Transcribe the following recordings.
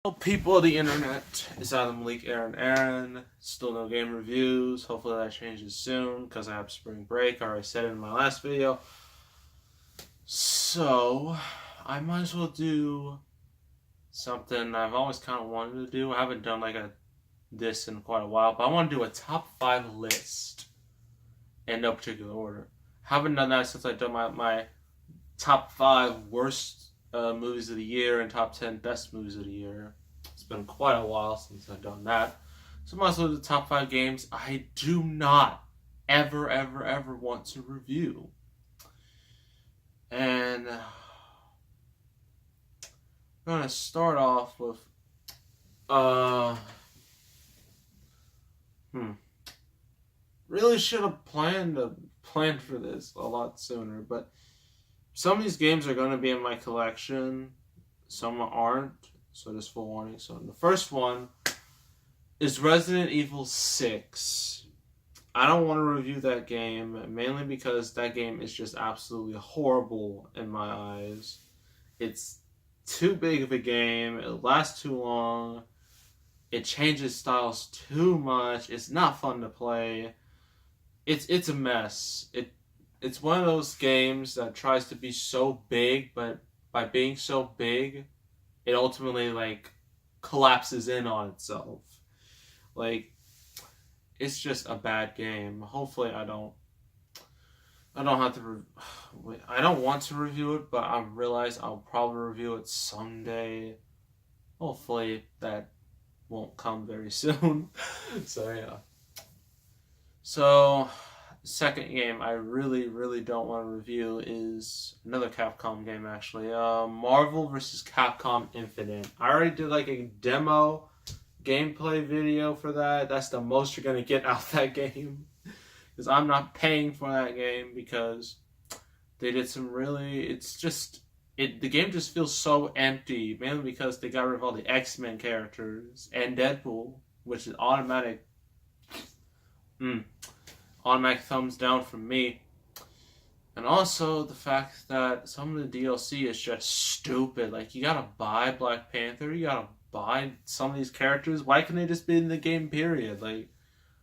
Hello, people of the internet, it's Adam Malik, Aaron. Still no game reviews. Hopefully that changes soon because I have spring break. I already said it in my last video. So, I might as well do something I've always kind of wanted to do. I haven't done this in quite a while, but I want to do a top 5 list in no particular order. Haven't done that since I've done my top 5 worst movies of the year and top 10 best movies of the year. It's been quite a while since I've done that. So I might as well do the top 5 games I do not ever want to review. And I'm going to start off with really should have planned for this a lot sooner, but some of these games are going to be in my collection, some aren't, so just full warning. So the first one is Resident Evil 6. I don't want to review that game, mainly because that game is just absolutely horrible in my eyes. It's too big of a game, it lasts too long, it changes styles too much, it's not fun to play, it's a mess. It's one of those games that tries to be so big, but by being so big, it ultimately collapses in on itself. It's just a bad game. Hopefully I don't have to I don't want to review it, but I realize I'll probably review it someday. Hopefully that won't come very soon. So yeah. So second game I really don't want to review is another Capcom game, actually. Marvel vs. Capcom Infinite. I already did a demo gameplay video for that. That's the most you're gonna get out of that game, because I'm not paying for that game, because they did some really, the game just feels so empty, mainly because they got rid of all the X-Men characters and Deadpool, which is automatic thumbs down from me. And also the fact that some of the DLC is just stupid. You gotta buy Black Panther, you gotta buy some of these characters. Why can't they just be in the game, period?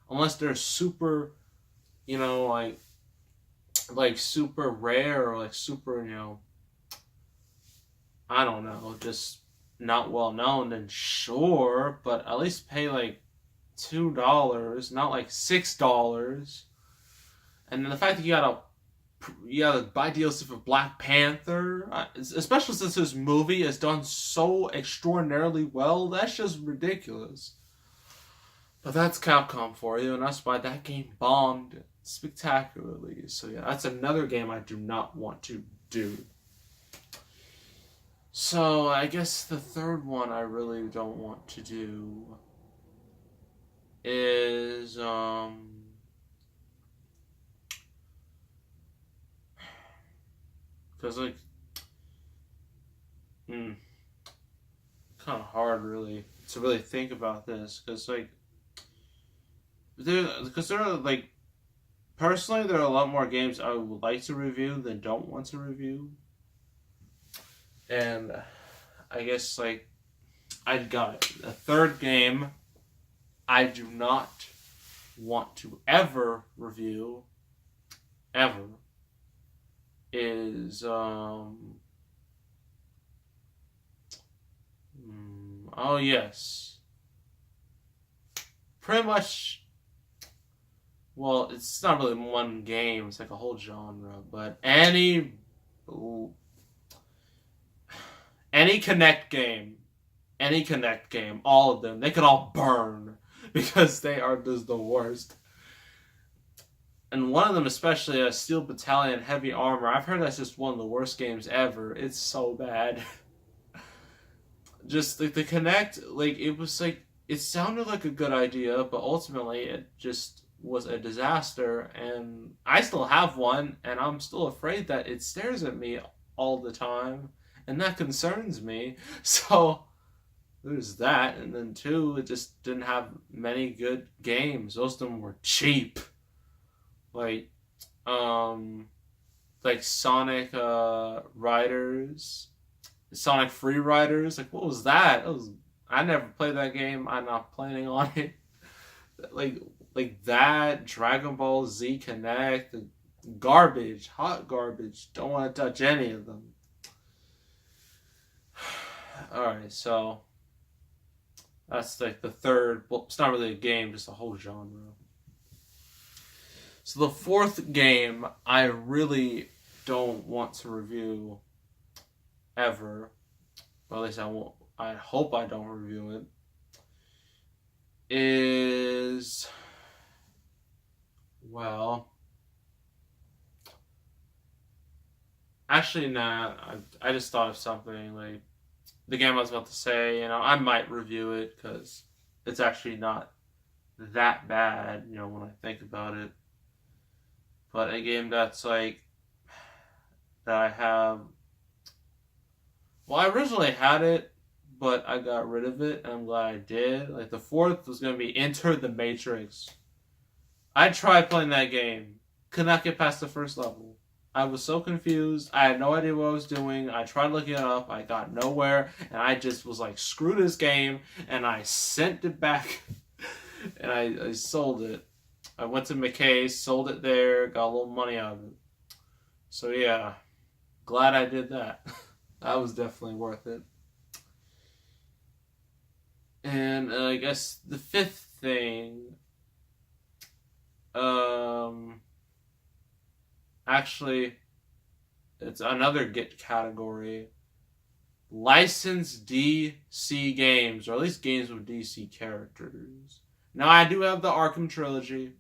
Unless they're super, super rare, or super, I don't know, just not well known, then sure, but at least pay $2, not $6. And then the fact that you gotta buy DLC for Black Panther, especially since this movie has done so extraordinarily well, that's just ridiculous. But that's Capcom for you, and that's why that game bombed spectacularly. So yeah, that's another game I do not want to do. So I guess the third one I really don't want to do is because kind of hard really to really think about this, because there are personally there are a lot more games I would like to review than don't want to review, and I guess I got it. The third game I do not want to ever review ever is oh yes, pretty much, well, it's not really one game, it's a whole genre, but any Kinect game, all of them, they could all burn, because they are just the worst. And one of them, especially, Steel Battalion Heavy Armor, I've heard that's just one of the worst games ever. It's so bad. Just the Kinect, it sounded like a good idea, but ultimately it just was a disaster. And I still have one, and I'm still afraid that it stares at me all the time, and that concerns me. So there's that. And then two, it just didn't have many good games. Most of them were cheap. Sonic Riders, Sonic Free Riders. What was that? That was I never played that game. I'm not planning on it. Like like that Dragon Ball Z Connect, garbage, hot garbage. Don't want to touch any of them. All right, so that's like the third. Well, it's not really a game, just a whole genre. So the fourth game I really don't want to review ever. Or at least I won't. I hope I don't review it. Is, well, actually not. I just thought of something like the game I was about to say. I might review it because it's actually not that bad. When I think about it. But a game that's like that I have. Well, I originally had it, but I got rid of it, and I'm glad I did. Like the fourth was gonna be Enter the Matrix. I tried playing that game, could not get past the first level. I was so confused. I had no idea what I was doing. I tried looking it up. I got nowhere, and I just was like, "Screw this game," and I sent it back, and I sold it. I went to McKay, sold it there, got a little money out of it. So yeah, glad I did that. That was definitely worth it. And I guess the fifth thing, um, actually, it's another Get category. Licensed DC games, or at least games with DC characters. Now, I do have the Arkham trilogy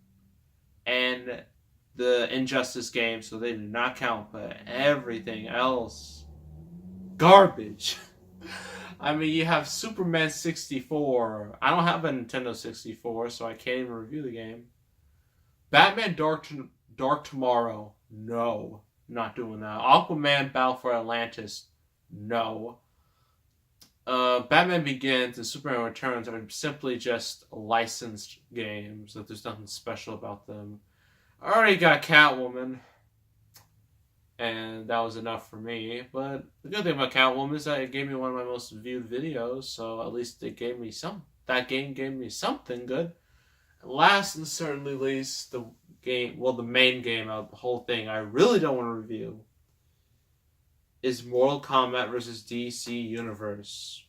and the Injustice games, so they do not count, but everything else, garbage. I mean, you have Superman 64. I don't have a Nintendo 64, so I can't even review the game. Batman Dark Tomorrow. No. Not doing that. Aquaman Battle for Atlantis. No. Batman Begins and Superman Returns are simply just licensed games. Like, there's nothing special about them. I already got Catwoman, and that was enough for me. But the good thing about Catwoman is that it gave me one of my most viewed videos, so at least it gave me some. That game gave me something good. Last and certainly least, the main game of the whole thing I really don't want to review is Mortal Kombat vs. DC Universe.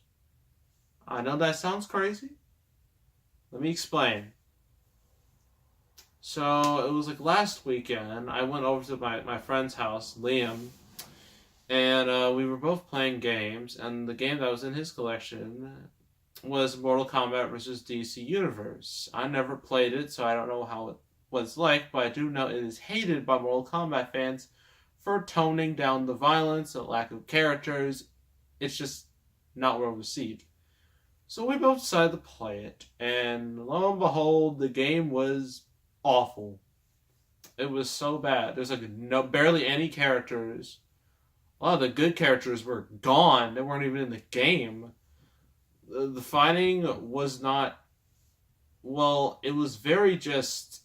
I know that sounds crazy. Let me explain. So, it was like last weekend, I went over to my friend's house, Liam, and we were both playing games, and the game that was in his collection was Mortal Kombat vs. DC Universe. I never played it, so I don't know how it was like, but I do know it is hated by Mortal Kombat fans for toning down the violence, the lack of characters. It's just not well received. So we both decided to play it, and lo and behold, the game was awful. It was so bad. There's like barely any characters. A lot of the good characters were gone. They weren't even in the game. The fighting was not, well, it was very just,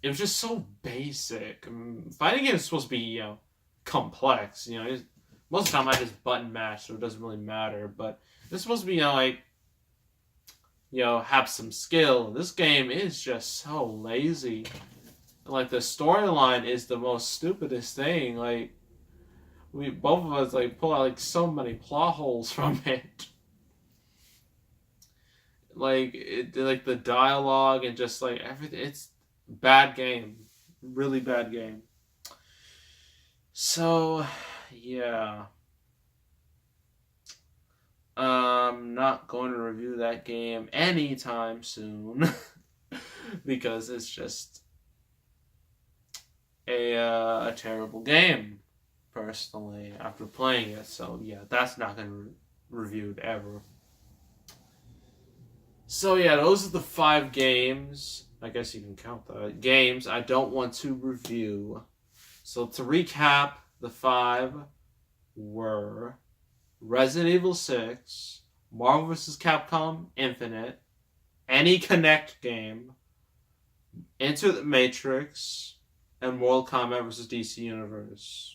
it was just so basic. Fighting game is supposed to be, complex. Most of the time I just button mash, so it doesn't really matter. But it's supposed to be, have some skill. This game is just so lazy. Like, the storyline is the most stupidest thing. Like, we both of us pull out so many plot holes from it. Like the dialogue and just everything. It's bad game, really bad game. So, yeah. I'm not going to review that game anytime soon because it's just a terrible game, personally, after playing it. So yeah, that's not going to be reviewed ever. So yeah, those are the 5 games. I guess you can count that. Games I don't want to review. So to recap, the 5 were Resident Evil 6, Marvel vs. Capcom Infinite, any Kinect game, Enter the Matrix, and Mortal Kombat vs. DC Universe,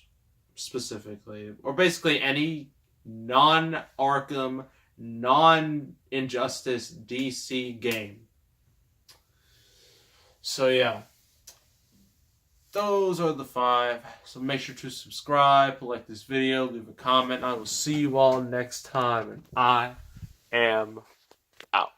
specifically. Or basically any non-Arkham, non-Injustice DC game. So yeah, those are the 5. So make sure to subscribe, like this video, leave a comment. I will see you all next time, and I am out.